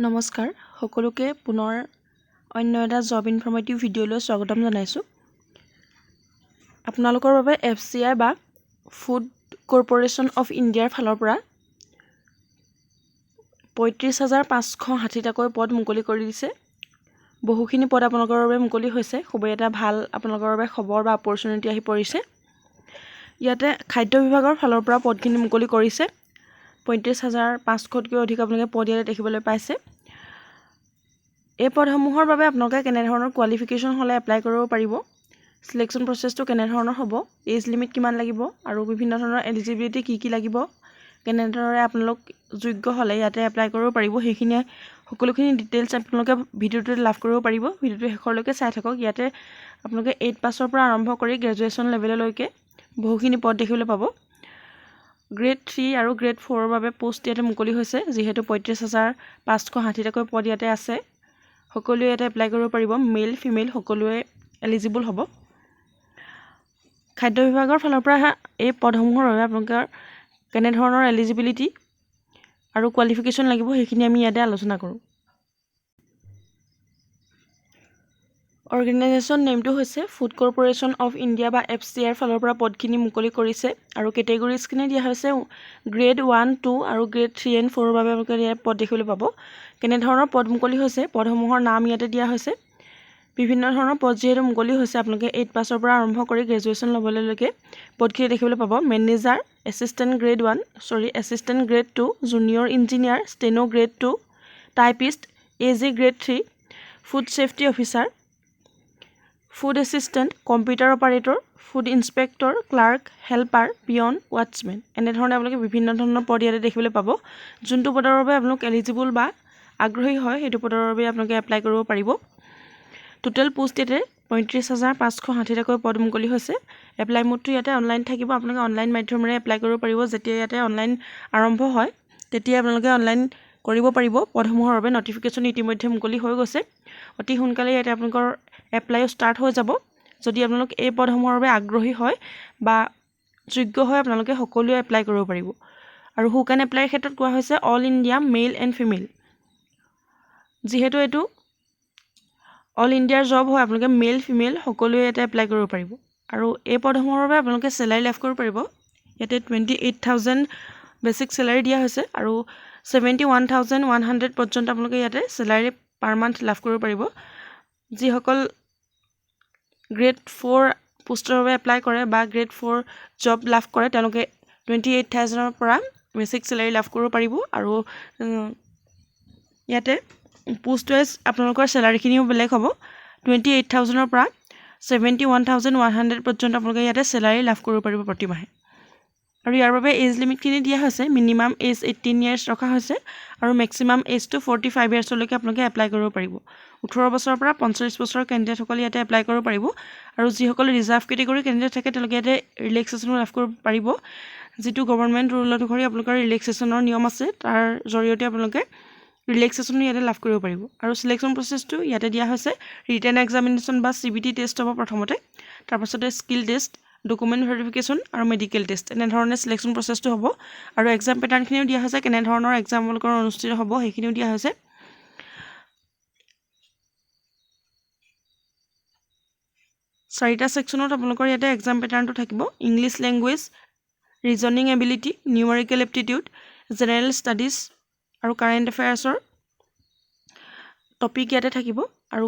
নমস্কাৰ সকলোকে পুনৰ অন্য এটা জব ইনফৰ্মেটিভ ভিডিঅ'লৈ স্বাগতম জনাইছোঁ। আপোনালোকৰ বাবে FCI বা ফুড কৰ্পোৰেশ্যন অফ ইণ্ডিয়াৰ ফালৰ পৰা ৩৫,৫৬০টাকৈ পদ মুকলি কৰি দিছে। বহুখিনি পদ আপোনালোকৰ বাবে মুকলি হৈছে। খুবেই এটা ভাল আপোনালোকৰ বাবে খবৰ বা অপৰচুনিটি আহি পৰিছে। ইয়াতে খাদ্য বিভাগৰ ফালৰ পৰা পদখিনি মুকলি কৰিছে। ৩৫,৫০০তকৈ অধিক আপোনালোকে পদ ইয়াতে দেখিবলৈ পাইছে। এই পদসমূহৰ বাবে আপোনালোকে কেনেধৰণৰ কোৱালিফিকেশ্যন হ'লে এপ্লাই কৰিব পাৰিব, সিলেকশ্যন প্ৰচেছটো কেনেধৰণৰ হ'ব, এজ লিমিট কিমান লাগিব আৰু বিভিন্ন ধৰণৰ এলিজিবিলিটি কি লাগিব, কেনেদৰে আপোনালোক যোগ্য হ'লে ইয়াতে এপ্লাই কৰিব পাৰিব, সেইখিনি সকলোখিনি ডিটেইলছ আপোনালোকে ভিডিঅ'টোত লাভ কৰিব পাৰিব। ভিডিঅ'টো শেষলৈকে চাই থাকক। ইয়াতে আপোনালোকে 8 পাছৰ পৰা আৰম্ভ কৰি গ্ৰেজুৱেশ্যন লেভেললৈকে বহুখিনি পদ দেখিবলৈ পাব। গ্ৰেড 3 আৰু গ্ৰেড 4ৰ বাবে পোষ্ট ইয়াতে মুকলি হৈছে। যিহেতু ৩৫,৫৬০টাকৈ পদ ইয়াতে আছে, সকলোৱে ইয়াতে এপ্লাই কৰিব পাৰিব। মেল ফিমেল সকলোৱে এলিজিবল হ'ব। খাদ্য বিভাগৰ ফালৰ পৰা এই পদসমূহৰ বাবে আপোনালোকৰ কেনেধৰণৰ এলিজিবিলিটি আৰু কোৱালিফিকেশ্যন লাগিব সেইখিনি আমি ইয়াতে আলোচনা কৰোঁ। অৰ্গেনাইজেশ্যন নেমটো হৈছে ফুড কৰ্পোৰেশ্যন অফ ইণ্ডিয়া বা FCIৰ ফালৰ পৰা পদখিনি মুকলি কৰিছে আৰু কেটেগৰিজখিনি দিয়া হৈছে গ্ৰেড 1, 2 আৰু গ্ৰেড 3 and 4ৰ বাবে আপোনালোকে ইয়াত পদ দেখিবলৈ পাব। কেনেধৰণৰ পদ মুকলি হৈছে, পদসমূহৰ নাম ইয়াতে দিয়া হৈছে। বিভিন্ন ধৰণৰ পদ যিহেতু মুকলি হৈছে, আপোনালোকে 8 পাছৰ পৰা আৰম্ভ কৰি গ্ৰেজুৱেশ্যন লেভেললৈকে পদখিনি দেখিবলৈ পাব। Manager, assistant grade 2, junior engineer, steno grade 2, typist, AG grade 3, food safety officer, food assistant, computer operator, food inspector, clerk, helper, peon, watchmen, এনেধৰণে আপোনালোকে বিভিন্ন ধৰণৰ পদ ইয়াতে দেখিবলৈ পাব। যোনটো পদৰ বাবে আপোনালোক এলিজিবল বা আগ্ৰহী হয় সেইটো পদৰ বাবে আপোনালোকে এপ্লাই কৰিব পাৰিব। টোটেল পোষ্ট ইয়াতে ৩৫,৫৬০টাকৈ পদ মুকলি হৈছে। এপ্লাই মোডটো ইয়াতে অনলাইন থাকিব। আপোনালোকে অনলাইন মাধ্যমেৰে এপ্লাই কৰিব পাৰিব। যেতিয়া ইয়াতে অনলাইন আৰম্ভ হয় তেতিয়া আপোনালোকে অনলাইন কৰিব পাৰিব। পদসমূহৰ বাবে নটিফিকেশ্যন ইতিমধ্যে মুকলি হৈ গৈছে। অতি সোনকালে ইয়াতে আপোনালোকৰ এপ্লাইও ষ্টাৰ্ট হৈ যাব। যদি আপোনালোক এই পদসমূহৰ বাবে আগ্ৰহী হয় বা যোগ্য হয়, আপোনালোকে সকলোৱে এপ্লাই কৰিব পাৰিব। আৰু হু কেন এপ্লাইৰ ক্ষেত্ৰত কোৱা হৈছে all India male and female. যিহেতু এইটো অল ইণ্ডিয়াৰ জব হয়, আপোনালোকে মেল ফিমেল সকলোৱে ইয়াতে এপ্লাই কৰিব পাৰিব। আৰু এই পদসমূহৰ বাবে আপোনালোকে চেলাৰী লাভ কৰিব পাৰিব। ইয়াতে 28,000 বেছিক চেলাৰী দিয়া হৈছে আৰু 71,100 পৰ্যন্ত আপোনালোকে ইয়াতে চেলাৰী পাৰ মান্থ লাভ কৰিব পাৰিব। যিসকল গ্ৰেড 4 পোষ্টৰ বাবে এপ্লাই কৰে বা গ্ৰেড 4 জব লাভ কৰে, তেওঁলোকে 28,000ৰ পৰা বেছিক চেলাৰী লাভ কৰিব পাৰিব। আৰু ইয়াতে পোষ্ট ৱাইজ আপোনালোকৰ চেলাৰীখিনিও বেলেগ হ'ব। 28,000ৰ পৰা 71,100 পৰ্যন্ত আপোনালোকে ইয়াতে চেলাৰী লাভ কৰিব পাৰিব প্ৰতি মাহে। আৰু ইয়াৰ বাবে এজ লিমিটখিনি দিয়া হৈছে। মিনিমাম এজ 18 ইয়াৰ্ছ ৰখা হৈছে আৰু মেক্সিমাম এজটো 45 ইয়াৰ্ছলৈকে আপোনালোকে এপ্লাই কৰিব পাৰিব। 18 বছৰৰ পৰা 45 বছৰৰ কেণ্ডিডেটসকলে ইয়াতে এপ্লাই কৰিব পাৰিব। আৰু যিসকল ৰিজাৰ্ভ কেটেগৰী কেণ্ডিডেট থাকে তেওঁলোকে ইয়াতে ৰিলেক্সেশ্যনো লাভ কৰিব পাৰিব। যিটো গভৰ্ণমেণ্ট ৰুল অনুসৰি আপোনালোকৰ ৰিলেক্সেশ্যনৰ নিয়ম আছে, তাৰ জৰিয়তে আপোনালোকে ৰিলেক্সেশ্যনো ইয়াতে লাভ কৰিব পাৰিব। আৰু চিলেকশ্যন প্ৰচেছটো ইয়াতে দিয়া হৈছে। ৰিটেন এক্সামিনেশ্যন বা CBT টেষ্ট হ'ব প্ৰথমতে, তাৰপাছতে স্কিল টেষ্ট, ডকুমেণ্ট ভেৰিফিকেশ্যন আৰু মেডিকেল টেষ্ট, এনেধৰণে চিলেকশ্যন প্ৰচেছটো হ'ব। আৰু এক্সাম পেটাৰ্ণখিনিও দিয়া হৈছে। কেনেধৰণৰ এক্সাম আপোনালোকৰ অনুষ্ঠিত হ'ব সেইখিনিও দিয়া হৈছে। চাৰিটা ছেকশ্যনত আপোনালোকৰ ইয়াতে এক্সাম পেটাৰ্ণটো থাকিব। English language, reasoning ability, numerical aptitude, general studies আৰু কাৰেণ্ট এফেয়াৰ্ছৰ টপিক ইয়াতে থাকিব। আৰু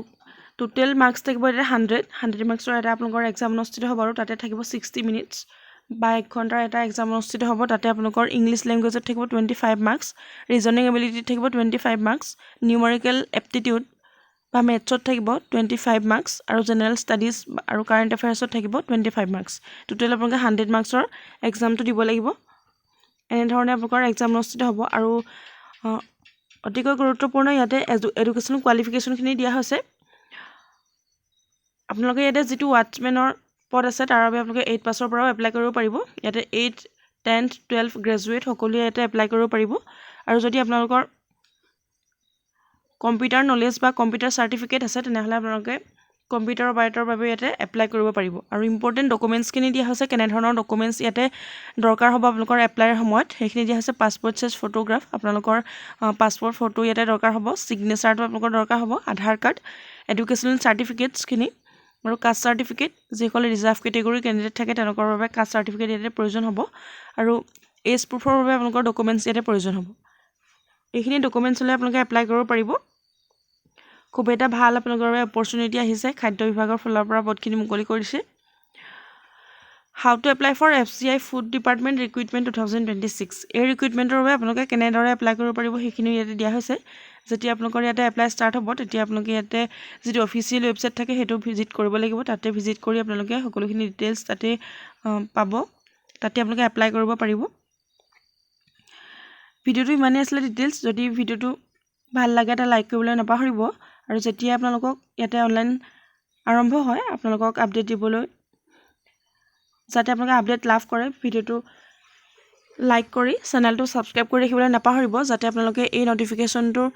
টোটেল মাৰ্কছ থাকিব ইয়াতে 100 মাৰ্কছৰ এটা আপোনালোকৰ এক্সাম অনুষ্ঠিত হ'ব। আৰু তাতে থাকিব 60 মিনিটছ বা 1 ঘণ্টাৰ এটা এক্সাম অনুষ্ঠিত হ'ব। তাতে আপোনালোকৰ ইংলিছ লেংগুৱেজত থাকিব 25 মাৰ্কছ, ৰিজনিং এবিলিটিত থাকিব 25 মাৰ্কছ, নিউমেৰিকেল এপ্টিটিউড বা মেথছত থাকিব 25 মাৰ্কছ আৰু জেনেৰেল ষ্টাডিজ আৰু কাৰেণ্ট এফেয়াৰ্ছত থাকিব 25 মাৰ্কছ। টোটেল আপোনালোকে 100 মাৰ্কছৰ এক্সামটো দিব লাগিব। এনেধৰণে আপোনালোকৰ এক্সাম অনুষ্ঠিত হ'ব। আৰু অতিকৈ গুৰুত্বপূৰ্ণ ইয়াতে এডুকেশ্যন কোৱালিফিকেশ্যনখিনি দিয়া হৈছে। আপোনালোকে ইয়াতে যিটো ৱাটছমেনৰ পদ আছে তাৰ বাবে আপোনালোকে 8 পাছৰ পৰাও এপ্লাই কৰিব পাৰিব। ইয়াতে 8, 10, 12 গ্ৰেজুৱেট সকলোৱে ইয়াতে এপ্লাই কৰিব পাৰিব। আৰু যদি আপোনালোকৰ কম্পিউটাৰ নলেজ বা কম্পিউটাৰ চাৰ্টিফিকেট আছে তেনেহ'লে আপোনালোকে কম্পিউটাৰ অপাৰেটৰৰ বাবে ইয়াতে এপ্লাই কৰিব পাৰিব আৰু ইম্পৰ্টেণ্ট ডকুমেণ্টছখিনি দিয়া হৈছে কেনেধৰণৰ ডকুমেণ্টছ ইয়াতে দৰকাৰ হ'ব আপোনালোকৰ এপ্লাইৰ সময়ত সেইখিনি দিয়া হৈছে পাছপৰ্ট চাইজ ফটোগ্ৰাফ আপোনালোকৰ পাছপৰ্ট ফটো ইয়াতে দৰকাৰ হ'ব ছিগনেচাৰটো আপোনালোকৰ দৰকাৰ হ'ব আধাৰ কাৰ্ড এডুকেশ্যনেল চাৰ্টিফিকেটছখিনি আৰু কাষ্ট চাৰ্টিফিকেট যিসকলে ৰিজাৰ্ভ কেটেগৰী কেণ্ডিডেট থাকে তেওঁলোকৰ বাবে কাষ্ট চাৰ্টিফিকেট ইয়াতে প্ৰয়োজন হ'ব আৰু এজ প্ৰুফৰ বাবে আপোনালোকৰ ডকুমেণ্টছ ইয়াতে প্ৰয়োজন হ'ব এইখিনি ডকুমেণ্টছ হ'লে আপোনালোকে এপ্লাই কৰিব পাৰিব খুব এটা ভাল আপোনালোকৰ বাবে অপৰচুনিটি আহিছে খাদ্য বিভাগৰ ফালৰ পৰা পদখিনি মুকলি কৰিছে how to apply for FCI food department recruitment 2026 এই ৰিক্ৰুইটমেণ্টৰ বাবে আপোনালোকে কেনেদৰে এপ্লাই কৰিব পাৰিব সেইখিনি ইয়াতে দিয়া হৈছে যেতিয়া আপোনালোকৰ ইয়াতে এপ্লাই ষ্টাৰ্ট হ'ব তেতিয়া আপোনালোকে ইয়াতে যিটো অফিচিয়েল ৱেবছাইট থাকে সেইটো ভিজিট কৰিব লাগিব তাতে ভিজিট কৰি আপোনালোকে সকলোখিনি ডিটেইলছ তাতে পাব তাতে আপোনালোকে এপ্লাই কৰিব পাৰিব ভিডিঅ'টো ইমানেই আছিলে ডিটেইলছ যদি ভিডিঅ'টো ভাল লাগে এটা লাইক কৰিবলৈ নাপাহৰিব আৰু যেতিয়া আপোনালোকক ইয়াতে অনলাইন আৰম্ভ হয় আপোনালোকক আপডেট দিবলৈ যাতে আপোনালোকে আপডেট লাভ কৰে ভিডিঅ'টো লাইক কৰি চেনেলটো ছাবস্ক্ৰাইব কৰি ৰাখিবলৈ নাপাহৰিব যাতে আপোনালোকে এই নটিফিকেশ্যনটোৰ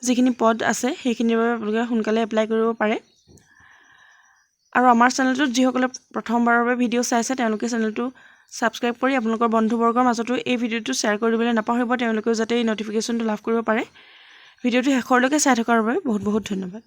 যিখিনি পদ আছে সেইখিনিৰ বাবে আপোনালোকে সোনকালে এপ্লাই কৰিব পাৰে আৰু আমাৰ চেনেলটোত যিসকলে প্ৰথমবাৰৰ বাবে ভিডিঅ' চাইছে তেওঁলোকে চেনেলটো ছাবস্ক্ৰাইব কৰি আপোনালোকৰ বন্ধুবৰ্গৰ মাজতো এই ভিডিঅ'টো শ্বেয়াৰ কৰি দিবলৈ নাপাহৰিব তেওঁলোকেও যাতে এই নটিফিকেশ্যনটো লাভ কৰিব পাৰে ভিডিঅ'টো শেষৰলৈকে চাই থকাৰ বাবে বহুত বহুত ধন্যবাদ